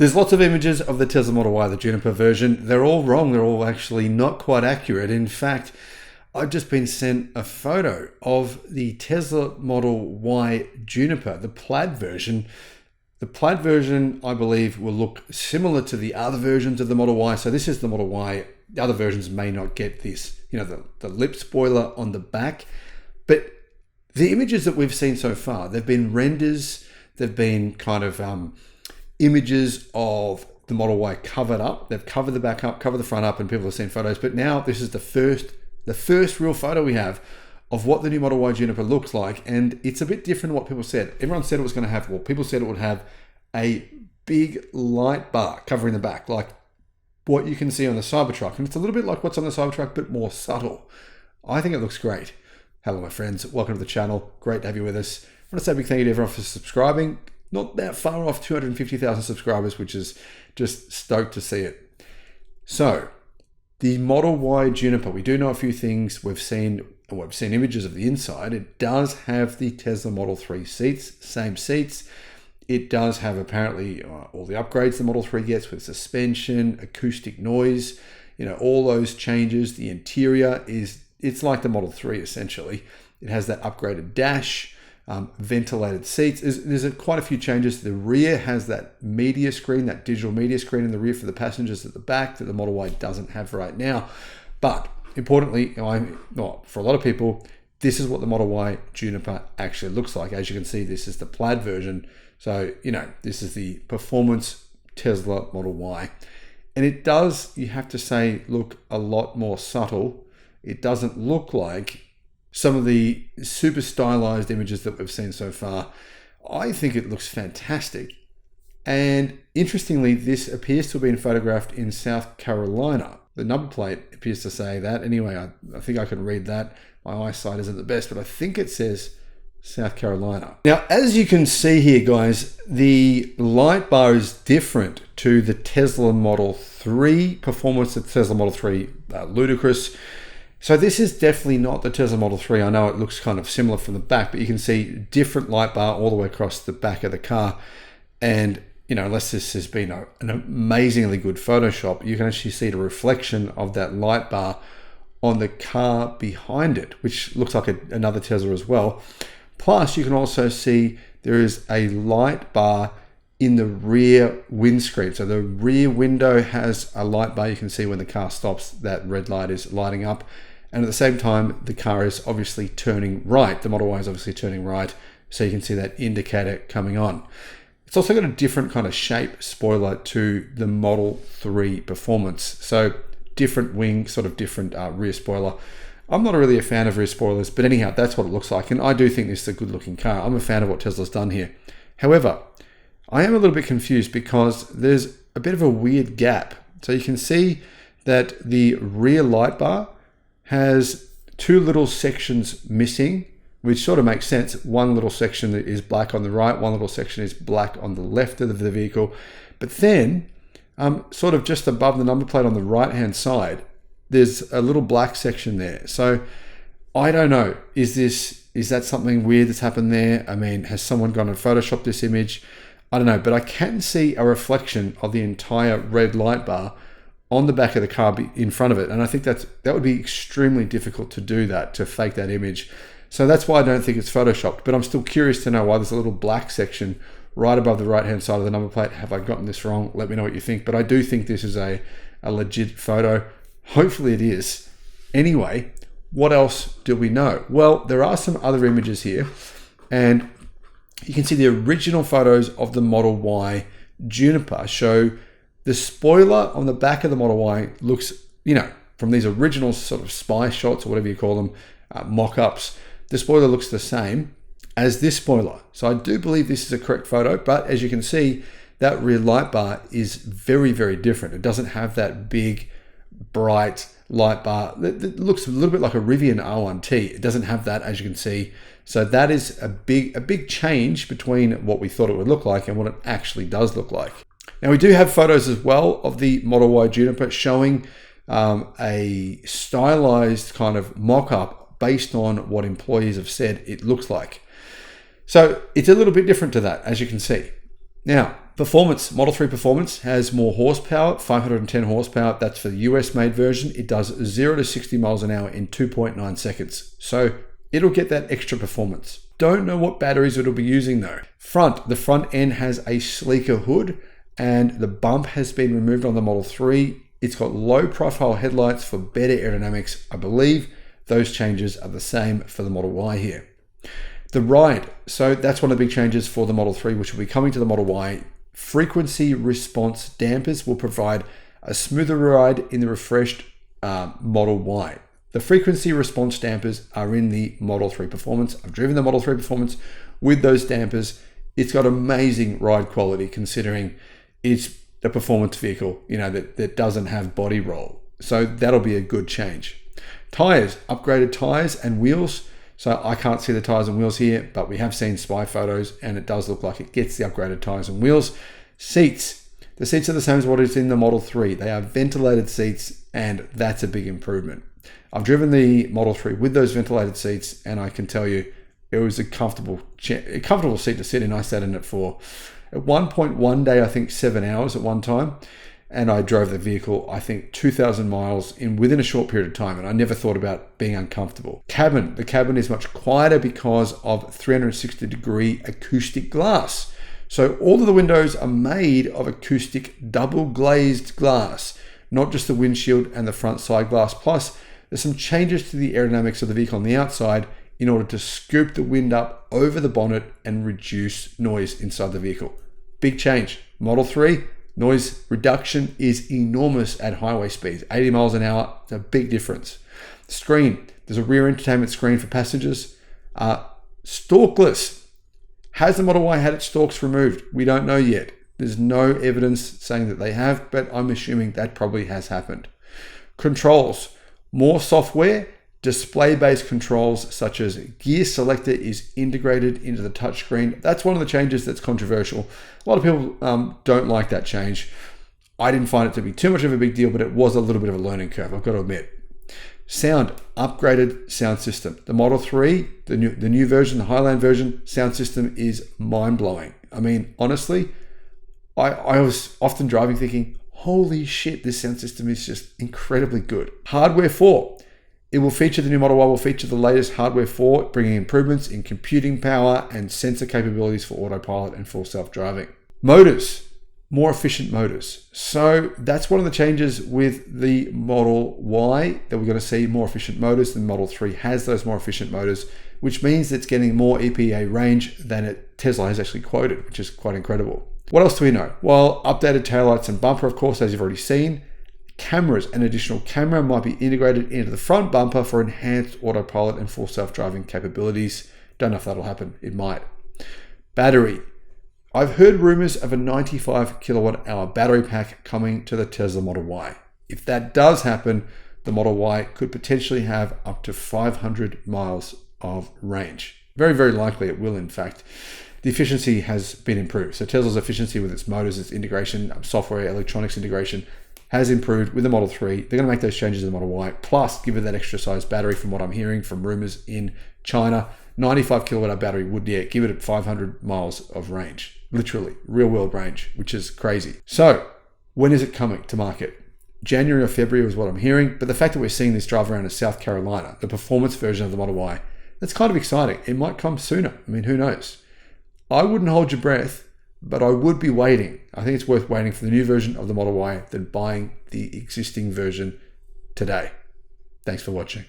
There's lots of images of the Tesla Model Y, the Juniper version. They're all wrong. They're all actually not quite accurate. In fact, I've just been sent a photo of the Tesla Model Y Juniper, the Plaid version. The Plaid version, I believe, will look similar to the other versions of the Model Y. So this is the Model Y. The other versions may not get this, the lip spoiler on the back. But the images that we've seen so far, they've been renders, they've been kind of images of the Model Y covered up. They've covered the back up, covered the front up, and people have seen photos. But now this is the first real photo we have of what the new Model Y Juniper looks like. And it's a bit different than what people said. Everyone said it was going to have, people said it would have a big light bar covering the back, like what you can see on the Cybertruck. And it's a little bit like what's on the Cybertruck, but more subtle. I think it looks great. Hello, my friends. Welcome to the channel. Great to have you with us. I want to say a big thank you to everyone for subscribing. Not that far off 250,000 subscribers, which is just stoked to see it. So, the Model Y Juniper, we do know a few things. We've seen images of the inside. It does have the Tesla Model 3 seats, same seats. It does have apparently all the upgrades the Model 3 gets with suspension, acoustic noise, all those changes. The interior it's like the Model 3 essentially. It has that upgraded dash, ventilated seats. There's quite a few changes. The rear has that media screen, that digital media screen in the rear for the passengers at the back that the Model Y doesn't have right now. But importantly, for a lot of people, this is what the Model Y Juniper actually looks like. As you can see, this is the Plaid version. So, this is the performance Tesla Model Y. And it does, you have to say, look a lot more subtle. It doesn't look like some of the super stylized images that we've seen so far. I think it looks fantastic. And interestingly, this appears to have been photographed in South Carolina. The number plate appears to say that. Anyway, I think I can read that. My eyesight isn't the best, but I think it says South Carolina. Now, as you can see here, guys, the light bar is different to the Tesla Model 3 performance. The Tesla Model 3, ludicrous. So this is definitely not the Tesla Model 3. I know it looks kind of similar from the back, but you can see different light bar all the way across the back of the car. And, unless this has been an amazingly good Photoshop, you can actually see the reflection of that light bar on the car behind it, which looks like another Tesla as well. Plus, you can also see there is a light bar in the rear windscreen. So the rear window has a light bar. You can see when the car stops, that red light is lighting up. And at the same time, the car is obviously turning right. The Model Y is obviously turning right. So you can see that indicator coming on. It's also got a different kind of shape spoiler to the Model 3 performance. So different wing, sort of different rear spoiler. I'm not really a fan of rear spoilers, but anyhow, that's what it looks like. And I do think this is a good looking car. I'm a fan of what Tesla's done here. However, I am a little bit confused because there's a bit of a weird gap. So you can see that the rear light bar has two little sections missing, which sort of makes sense. One little section is black on the right, one little section is black on the left of the vehicle. But then, sort of just above the number plate on the right-hand side, there's a little black section there. So I don't know, is that something weird that's happened there? I mean, has someone gone and photoshopped this image? I don't know, but I can see a reflection of the entire red light bar on the back of the car in front of it. And I think that would be extremely difficult to do that, to fake that image. So that's why I don't think it's photoshopped, but I'm still curious to know why there's a little black section right above the right-hand side of the number plate. Have I gotten this wrong? Let me know what you think. But I do think this is a legit photo. Hopefully it is. Anyway, what else do we know? Well, there are some other images here, and you can see the original photos of the Model Y Juniper show the spoiler on the back of the Model Y looks, from these original sort of spy shots or whatever you call them, mock-ups, the spoiler looks the same as this spoiler. So I do believe this is a correct photo, but as you can see, that rear light bar is very, very different. It doesn't have that big, bright light bar. It looks a little bit like a Rivian R1T. It doesn't have that, as you can see. So that is a big change between what we thought it would look like and what it actually does look like. Now we do have photos as well of the Model Y Juniper showing a stylized kind of mock-up based on what employees have said it looks like. So it's a little bit different to that, as you can see. Now, Performance. Model 3 Performance has more horsepower, 510 horsepower. That's for the US made version. It does 0 to 60 miles an hour in 2.9 seconds. So it'll get that extra performance. Don't know what batteries it'll be using though. The front end has a sleeker hood and the bump has been removed on the Model 3. It's got low profile headlights for better aerodynamics. I believe those changes are the same for the Model Y here. The ride. So that's one of the big changes for the Model 3, which will be coming to the Model Y. Frequency response dampers will provide a smoother ride in the refreshed Model Y. The frequency response dampers are in the Model 3 Performance. I've driven the Model 3 Performance with those dampers. It's got amazing ride quality considering it's a performance vehicle, that doesn't have body roll. So that'll be a good change. Tires, upgraded tires and wheels. So I can't see the tires and wheels here, but we have seen spy photos and it does look like it gets the upgraded tires and wheels. Seats. The seats are the same as what is in the Model 3. They are ventilated seats and that's a big improvement. I've driven the Model 3 with those ventilated seats and I can tell you it was a comfortable seat to sit in. I sat in it for, at one point one day, I think 7 hours at one time. And I drove the vehicle, I think 2,000 miles within a short period of time. And I never thought about being uncomfortable. Cabin. The cabin is much quieter because of 360-degree acoustic glass. So all of the windows are made of acoustic double glazed glass, not just the windshield and the front side glass. Plus, there's some changes to the aerodynamics of the vehicle on the outside in order to scoop the wind up over the bonnet and reduce noise inside the vehicle. Big change. Model 3. Noise reduction is enormous at highway speeds, 80 miles an hour. It's a big difference. Screen. There's a rear entertainment screen for passengers. Stalkless. Has the Model Y had its stalks removed? We don't know yet. There's no evidence saying that they have, but I'm assuming that probably has happened. Controls. More software. Display-based controls such as gear selector is integrated into the touchscreen. That's one of the changes that's controversial. A lot of people don't like that change. I didn't find it to be too much of a big deal, but it was a little bit of a learning curve, I've got to admit. Sound, upgraded sound system. The Model 3, the new version, the Highland version, sound system is mind-blowing. I mean, honestly, I was often driving thinking, holy shit, this sound system is just incredibly good. Hardware 4. The new Model Y will feature the latest hardware 4, bringing improvements in computing power and sensor capabilities for autopilot and full self-driving. Motors, more efficient motors. So that's one of the changes with the Model Y, that we're going to see more efficient motors. The Model 3 has those more efficient motors, which means it's getting more EPA range than Tesla has actually quoted, which is quite incredible. What else do we know? Well, updated taillights and bumper, of course, as you've already seen. Cameras, an additional camera might be integrated into the front bumper for enhanced autopilot and full self-driving capabilities. Don't know if that'll happen. It might. Battery. I've heard rumors of a 95 kilowatt hour battery pack coming to the Tesla Model Y. If that does happen, the Model Y could potentially have up to 500 miles of range. Very, very likely it will, in fact. The efficiency has been improved. So Tesla's efficiency with its motors, its integration, software, electronics integration, has improved with the Model 3. They're going to make those changes in the Model Y, plus give it that extra size battery from what I'm hearing from rumors in China. 95 kilowatt hour battery would give it 500 miles of range, literally real world range, which is crazy. So when is it coming to market? January or February is what I'm hearing, but the fact that we're seeing this drive around in South Carolina, the performance version of the Model Y, that's kind of exciting. It might come sooner. I mean, who knows? I wouldn't hold your breath, but I would be waiting. I think it's worth waiting for the new version of the Model Y than buying the existing version today. Thanks for watching.